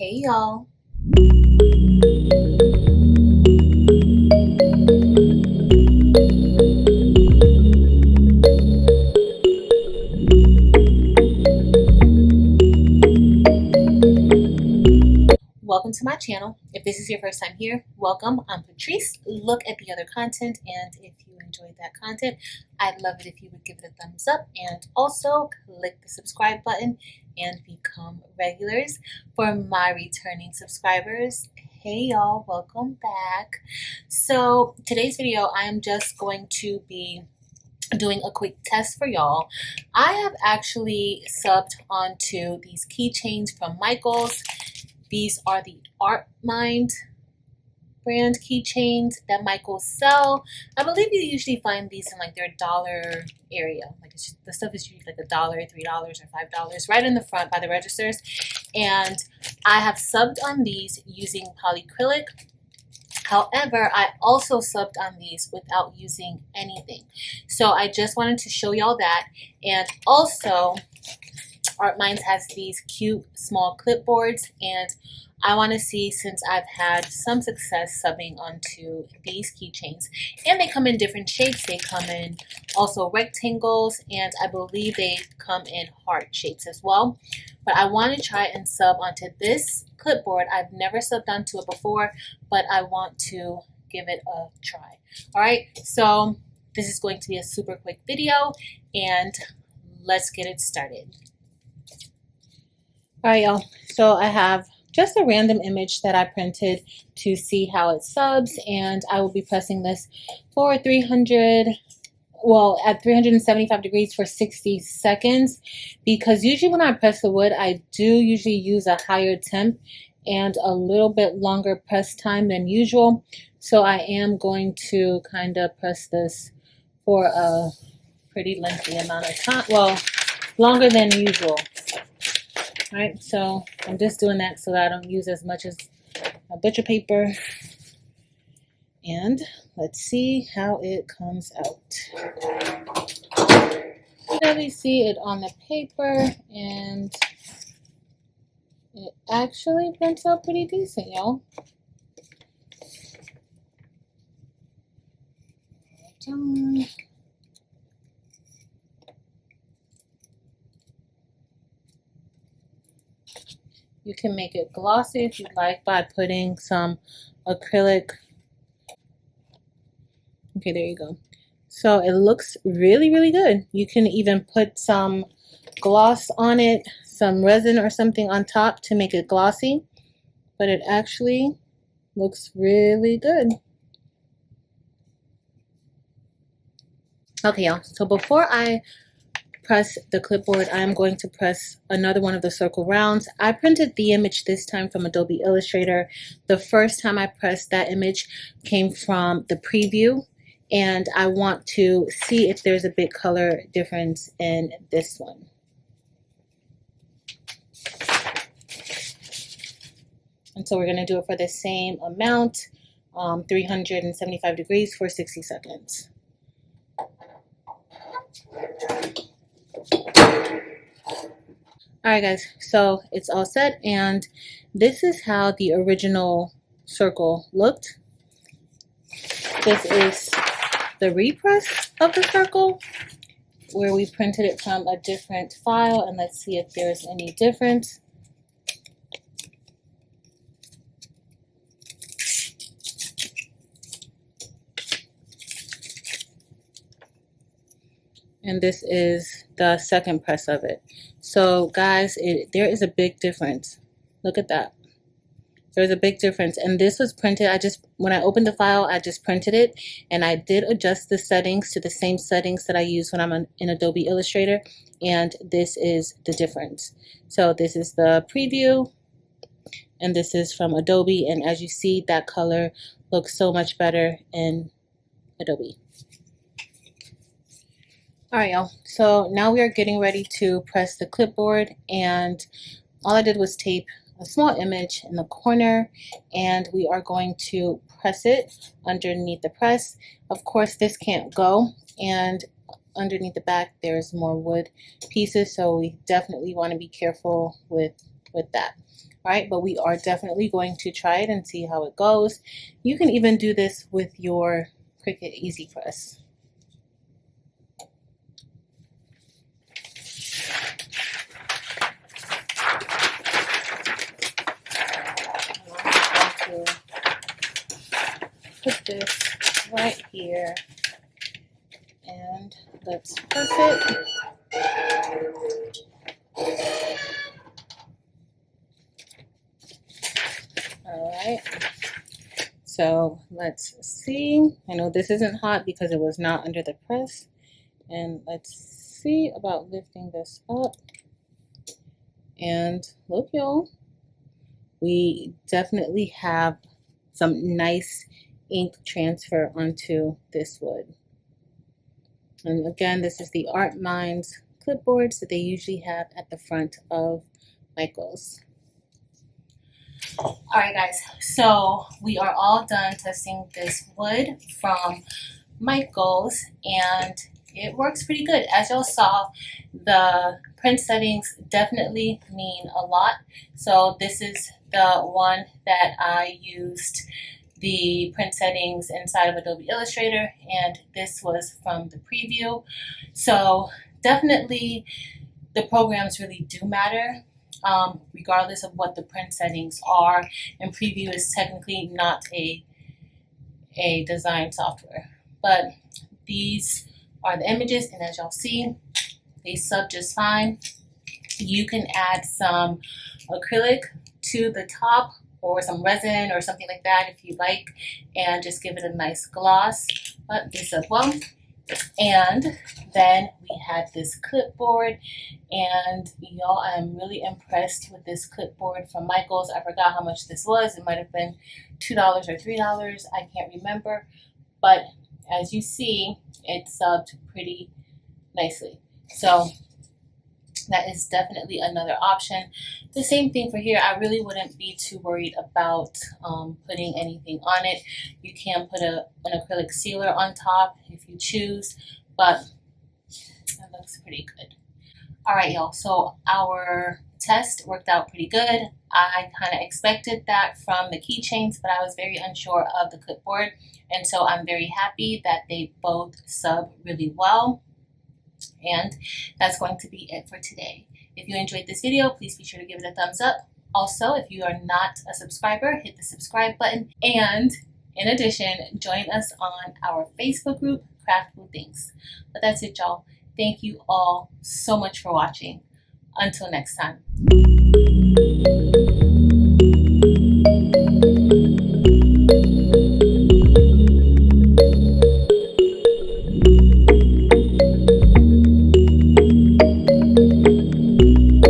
Hey y'all. Welcome to my channel. If this is your first time here, welcome. I'm Patrice. Look at the other content, and if you enjoyed that content, I'd love it if you would give it a thumbs up and also click the subscribe button and become regulars. For my returning subscribers, hey y'all, welcome back. So today's video, I am just going to be doing a quick test for y'all. I have actually subbed onto these keychains from Michaels. These are the ArtMinds brand keychains that Michaels sell. I believe you usually find these in like their dollar area. Like the stuff is usually like $1, $3, or $5 right in the front by the registers. And I have subbed on these using POLYCRYLIC. However, I also subbed on these without using anything. So I just wanted to show y'all that. And also, ArtMinds has these cute small clipboards, and I want to see, since I've had some success subbing onto these keychains, and they come in different shapes. They come in also rectangles, and I believe they come in heart shapes as well. But I want to try and sub onto this clipboard. I've never subbed onto it before, but I want to give it a try. All right, so this is going to be a super quick video, and let's get it started. All right, y'all, so I have just a random image that I printed to see how it subs, and I will be pressing this for at 375 degrees for 60 seconds, because usually when I press the wood, I do usually use a higher temp and a little bit longer press time than usual. So I am going to kind of press this for a pretty lengthy amount of time, well, longer than usual. All right, so I'm just doing that so that I don't use as much as my butcher paper. And let's see how it comes out. Really see it on the paper, and it actually prints out pretty decent, y'all. You can make it glossy if you'd like by putting some acrylic. Okay, there you go. So it looks really, really good. You can even put some gloss on it, some resin or something on top to make it glossy, but it actually looks really good. Okay, y'all, so before I press the clipboard, I'm going to press another one of the circle rounds. I printed the image this time from Adobe Illustrator. The first time I pressed that image came from the preview, and I want to see if there's a big color difference in this one. And so we're going to do it for the same amount, 375 degrees for 60 seconds. Alright guys, so it's all set, and this is how the original circle looked. This is the repress of the circle, where we printed it from a different file, and let's see if there's any difference. And this is the second press of it. So guys, there is a big difference. Look at that. There's a big difference. And this was printed, when I opened the file, I just printed it, and I did adjust the settings to the same settings that I use when I'm in Adobe Illustrator, and this is the difference. So this is the preview, and this is from Adobe, and as you see, that color looks so much better in Adobe. All right, y'all, so now we are getting ready to press the clipboard, and all I did was tape a small image in the corner, and we are going to press it underneath the press. Of course, this can't go, and underneath the back there's more wood pieces, so we definitely want to be careful with that. Alright, but we are definitely going to try it and see how it goes. You can even do this with your Cricut Easy Press. Put this right here and let's press it. Alright, so let's see. I know this isn't hot because it was not under the press. And let's see about lifting this up. And look, y'all, we definitely have some nice ink transfer onto this wood. And again, this is the ArtMinds clipboards that they usually have at the front of Michaels. Alright guys, so we are all done testing this wood from Michaels and it works pretty good. As y'all saw, the print settings definitely mean a lot. So this is the one that I used the print settings inside of Adobe Illustrator, and this was from the preview. So definitely the programs really do matter, regardless of what the print settings are, and preview is technically not a design software. But these are the images, and as y'all see, they sub just fine. You can add some acrylic to the top or some resin or something like that if you like, and just give it a nice gloss, but they sub well. And then we had this clipboard, and y'all, I'm really impressed with this clipboard from Michaels. I forgot how much this was. It might have been $2 or $3. I can't remember, but as you see, it subbed pretty nicely. So that is definitely another option. The same thing for here. I really wouldn't be too worried about putting anything on it. You can put an acrylic sealer on top if you choose, but it looks pretty good. All right, y'all, so our test worked out pretty good. I kind of expected that from the keychains, but I was very unsure of the clipboard, and so I'm very happy that they both sub really well. And that's going to be it for today. If you enjoyed this video, please be sure to give it a thumbs up. Also, if you are not a subscriber, hit the subscribe button. And in addition, join us on our Facebook group, Craftful Things. But that's it, y'all. Thank you all so much for watching. Until next time.